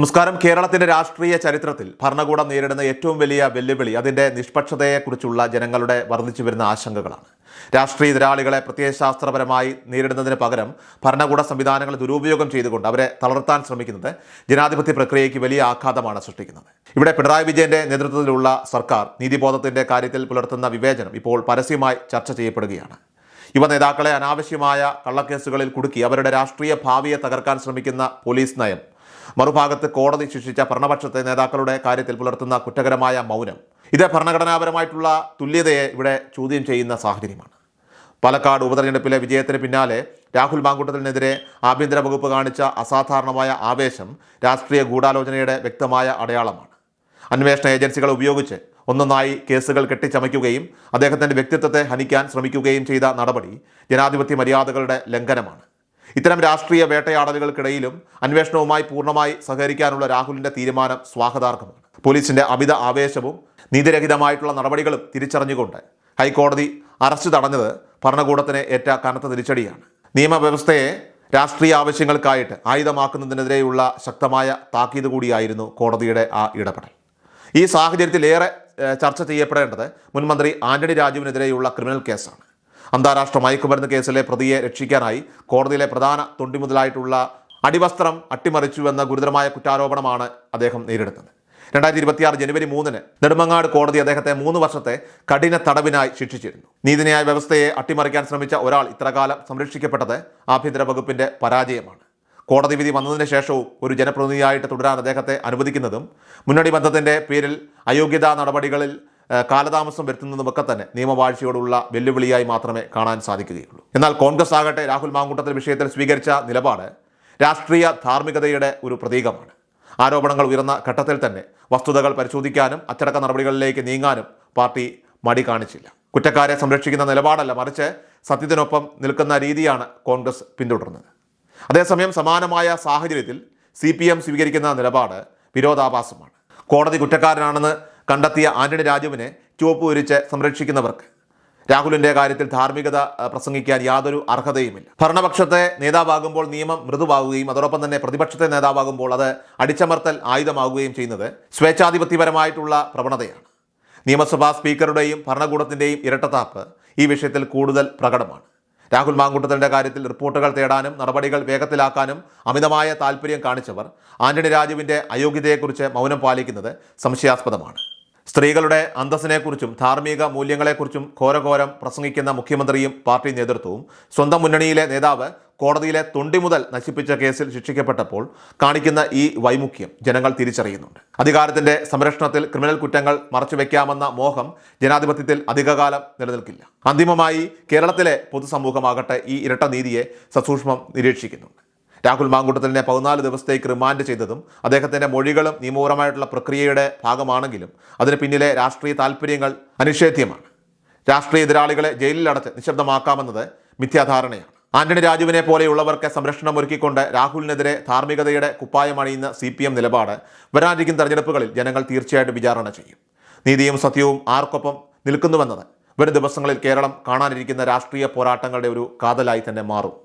നമസ്കാരം. കേരളത്തിന്റെ രാഷ്ട്രീയ ചരിത്രത്തിൽ ഭരണകൂടം നേരിടുന്ന ഏറ്റവും വലിയ വെല്ലുവിളി അതിന്റെ നിഷ്പക്ഷതയെക്കുറിച്ചുള്ള ജനങ്ങളുടെ വർദ്ധിച്ചു വരുന്ന ആശങ്കകളാണ്. രാഷ്ട്രീയ എതിരാളികളെ പ്രത്യയശാസ്ത്രപരമായി നേരിടുന്നതിന് പകരം ഭരണകൂട സംവിധാനങ്ങൾ ദുരുപയോഗം ചെയ്തുകൊണ്ട് അവരെ തളർത്താൻ ശ്രമിക്കുന്നത് ജനാധിപത്യ പ്രക്രിയയ്ക്ക് വലിയ ആഘാതമാണ് സൃഷ്ടിക്കുന്നത്. ഇവിടെ പിണറായി വിജയന്റെ നേതൃത്വത്തിലുള്ള സർക്കാർ നീതിബോധത്തിന്റെ കാര്യത്തിൽ പുലർത്തുന്ന വിവേചനം ഇപ്പോൾ പരസ്യമായി ചർച്ച ചെയ്യപ്പെടുകയാണ്. യുവ നേതാക്കളെ അനാവശ്യമായ കള്ളക്കേസുകളിൽ കുടുക്കി അവരുടെ രാഷ്ട്രീയ ഭാവിയെ തകർക്കാൻ ശ്രമിക്കുന്ന പോലീസ് നയം, മറുഭാഗത്ത് കോടതി ശിക്ഷിച്ച ഭരണപക്ഷത്തെ നേതാക്കളുടെ കാര്യത്തിൽ പുലർത്തുന്ന കുറ്റകരമായ മൗനം, ഇത് ഭരണഘടനാപരമായിട്ടുള്ള തുല്യതയെ ഇവിടെ ചോദ്യം ചെയ്യുന്ന സാഹചര്യമാണ്. പാലക്കാട് ഉപതെരഞ്ഞെടുപ്പിലെ വിജയത്തിന് പിന്നാലെ രാഹുൽ മാങ്കൂട്ടത്തിനെതിരെ ആഭ്യന്തര വകുപ്പ് കാണിച്ച അസാധാരണമായ ആവേശം രാഷ്ട്രീയ ഗൂഢാലോചനയുടെ വ്യക്തമായ അടയാളമാണ്. അന്വേഷണ ഏജൻസികൾ ഉപയോഗിച്ച് ഒന്നൊന്നായി കേസുകൾ കെട്ടിച്ചമയ്ക്കുകയും അദ്ദേഹത്തിൻ്റെ വ്യക്തിത്വത്തെ ഹനിക്കാൻ ശ്രമിക്കുകയും ചെയ്ത നടപടി ജനാധിപത്യ മര്യാദകളുടെ ലംഘനമാണ്. ഇത്തരം രാഷ്ട്രീയ വേട്ടയാടലുകൾക്കിടയിലും അന്വേഷണവുമായി പൂർണ്ണമായി സഹകരിക്കാനുള്ള രാഹുലിൻ്റെ തീരുമാനം സ്വാഗതാർഹമാണ്. പോലീസിൻ്റെ അമിത ആവേശവും നീതിരഹിതമായിട്ടുള്ള നടപടികളും തിരിച്ചറിഞ്ഞുകൊണ്ട് ഹൈക്കോടതി അറസ്റ്റ് തടഞ്ഞത് ഭരണകൂടത്തിന് ഏറ്റ കനത്ത തിരിച്ചടിയാണ്. നിയമവ്യവസ്ഥയെ രാഷ്ട്രീയ ആവശ്യങ്ങൾക്കായിട്ട് ആയുധമാക്കുന്നതിനെതിരെയുള്ള ശക്തമായ താക്കീത് കൂടിയായിരുന്നു കോടതിയുടെ ആ ഇടപെടൽ. ഈ സാഹചര്യത്തിൽ ഏറെ ചർച്ച ചെയ്യപ്പെടേണ്ടത് മുൻമന്ത്രി ആന്റണി രാജുവിനെതിരെയുള്ള ക്രിമിനൽ കേസാണ്. അന്താരാഷ്ട്ര മയക്കുമരുന്ന് കേസിലെ പ്രതിയെ രക്ഷിക്കാനായി കോടതിയിലെ പ്രധാന തൊണ്ടിമുതലായിട്ടുള്ള അടിവസ്ത്രം അട്ടിമറിച്ചുവെന്ന ഗുരുതരമായ കുറ്റാരോപണമാണ് അദ്ദേഹം നേരിടുന്നത്. 2026 ജനുവരി 3 നെടുമങ്ങാട് കോടതി അദ്ദേഹത്തെ 3 വർഷത്തെ കഠിന തടവിനായി ശിക്ഷിച്ചിരുന്നു. നീതിന്യായ വ്യവസ്ഥയെ അട്ടിമറിക്കാൻ ശ്രമിച്ച ഒരാൾ ഇത്രകാലം സംരക്ഷിക്കപ്പെട്ടത് ആഭ്യന്തര വകുപ്പിന്റെ പരാജയമാണ്. കോടതി വിധി വന്നതിന് ശേഷവും ഒരു ജനപ്രതിനിധിയായിട്ട് തുടരാൻ അദ്ദേഹത്തെ അനുവദിക്കുന്നതും മുന്നണി ബന്ധത്തിന്റെ പേരിൽ അയോഗ്യതാ നടപടികളിൽ കാലതാമസം വരുത്തുന്നതുമൊക്കെ തന്നെ നിയമവാഴ്ചയോടുള്ള വെല്ലുവിളിയായി മാത്രമേ കാണാൻ സാധിക്കുകയുള്ളൂ. എന്നാൽ കോൺഗ്രസ് ആകട്ടെ രാഹുൽ മാങ്കൂട്ടത്തിൽ വിഷയത്തിൽ സ്വീകരിച്ച നിലപാട് രാഷ്ട്രീയ ധാർമ്മികതയുടെ ഒരു പ്രതീകമാണ്. ആരോപണങ്ങൾ ഉയർന്ന ഘട്ടത്തിൽ തന്നെ വസ്തുതകൾ പരിശോധിക്കാനും അച്ചടക്ക നടപടികളിലേക്ക് നീങ്ങാനും പാർട്ടി മടി കാണിച്ചില്ല. കുറ്റക്കാരെ സംരക്ഷിക്കുന്ന നിലപാടല്ല, മറിച്ച് സത്യത്തിനൊപ്പം നിൽക്കുന്ന രീതിയാണ് കോൺഗ്രസ് പിന്തുടർന്നത്. അതേസമയം സമാനമായ സാഹചര്യത്തിൽ CPM സ്വീകരിക്കുന്ന നിലപാട് വിരോധാഭാസമാണ്. കോടതി കുറ്റക്കാരനാണെന്ന് കണ്ടെത്തിയ ആന്റണി രാജുവിനെ ചുവപ്പ് ഉരിച്ച് സംരക്ഷിക്കുന്നവർക്ക് രാഹുലിൻ്റെ കാര്യത്തിൽ ധാർമ്മികത പ്രസംഗിക്കാൻ യാതൊരു അർഹതയുമില്ല. ഭരണപക്ഷത്തെ നേതാവാകുമ്പോൾ നിയമം മൃദുവാകുകയും അതോടൊപ്പം തന്നെ പ്രതിപക്ഷത്തെ നേതാവാകുമ്പോൾ അത് അടിച്ചമർത്തൽ ആയുധമാകുകയും ചെയ്യുന്നത് സ്വേച്ഛാധിപത്യപരമായിട്ടുള്ള പ്രവണതയാണ്. നിയമസഭാ സ്പീക്കറുടെയും ഭരണകൂടത്തിൻ്റെയും ഇരട്ടത്താപ്പ് ഈ വിഷയത്തിൽ കൂടുതൽ പ്രകടമാണ്. രാഹുൽ മാങ്കൂട്ടത്തിൻ്റെ കാര്യത്തിൽ റിപ്പോർട്ടുകൾ തേടാനും നടപടികൾ വേഗത്തിലാക്കാനും അമിതമായ താല്പര്യം കാണിച്ചവർ ആന്റണി രാജുവിൻ്റെ അയോഗ്യതയെക്കുറിച്ച് മൗനം പാലിക്കുന്നത് സംശയാസ്പദമാണ്. സ്ത്രീകളുടെ അന്തസ്സിനെക്കുറിച്ചും ധാർമ്മിക മൂല്യങ്ങളെക്കുറിച്ചും ഘോരഘോരം പ്രസംഗിക്കുന്ന മുഖ്യമന്ത്രിയും പാർട്ടി നേതൃത്വവും സ്വന്തം മുന്നണിയിലെ നേതാവ് കോടതിയിലെ തൊണ്ടി മുതൽ നശിപ്പിച്ച കേസിൽ ശിക്ഷിക്കപ്പെട്ടപ്പോൾ കാണിക്കുന്ന ഈ വൈമുഖ്യം ജനങ്ങൾ തിരിച്ചറിയുന്നുണ്ട്. അധികാരത്തിന്റെ സംരക്ഷണത്തിൽ ക്രിമിനൽ കുറ്റങ്ങൾ മറച്ചുവെക്കാമെന്ന മോഹം ജനാധിപത്യത്തിൽ അധികകാലം നിലനിൽക്കില്ല. അന്തിമമായി കേരളത്തിലെ പൊതുസമൂഹമാകട്ടെ ഈ ഇരട്ട നീതിയെ സസൂക്ഷ്മം നിരീക്ഷിക്കുന്നുണ്ട്. രാഹുൽ മാങ്കൂട്ടത്തിനെ 14 ദിവസത്തേക്ക് റിമാൻഡ് ചെയ്തതും അദ്ദേഹത്തിൻ്റെ മൊഴികളും നിയമപരമായിട്ടുള്ള പ്രക്രിയയുടെ ഭാഗമാണെങ്കിലും അതിന് പിന്നിലെ രാഷ്ട്രീയ താല്പര്യങ്ങൾ അനിഷേധ്യമാണ്. രാഷ്ട്രീയ എതിരാളികളെ ജയിലിൽ അടച്ച് നിശബ്ദമാക്കാമെന്നത് മിഥ്യാധാരണയാണ്. ആന്റണി രാജുവിനെ പോലെയുള്ളവർക്ക് സംരക്ഷണം ഒരുക്കിക്കൊണ്ട് രാഹുലിനെതിരെ ധാർമ്മികതയുടെ കുപ്പായമണിയുന്ന CPM നിലപാട് വരാനിരിക്കുന്ന തെരഞ്ഞെടുപ്പുകളിൽ ജനങ്ങൾ തീർച്ചയായിട്ടും വിചാരണ ചെയ്യും. നീതിയും സത്യവും ആർക്കൊപ്പം നിൽക്കുന്നുവെന്നത് വരും ദിവസങ്ങളിൽ കേരളം കാണാനിരിക്കുന്ന രാഷ്ട്രീയ പോരാട്ടങ്ങളുടെ ഒരു കാതലായി തന്നെ മാറും.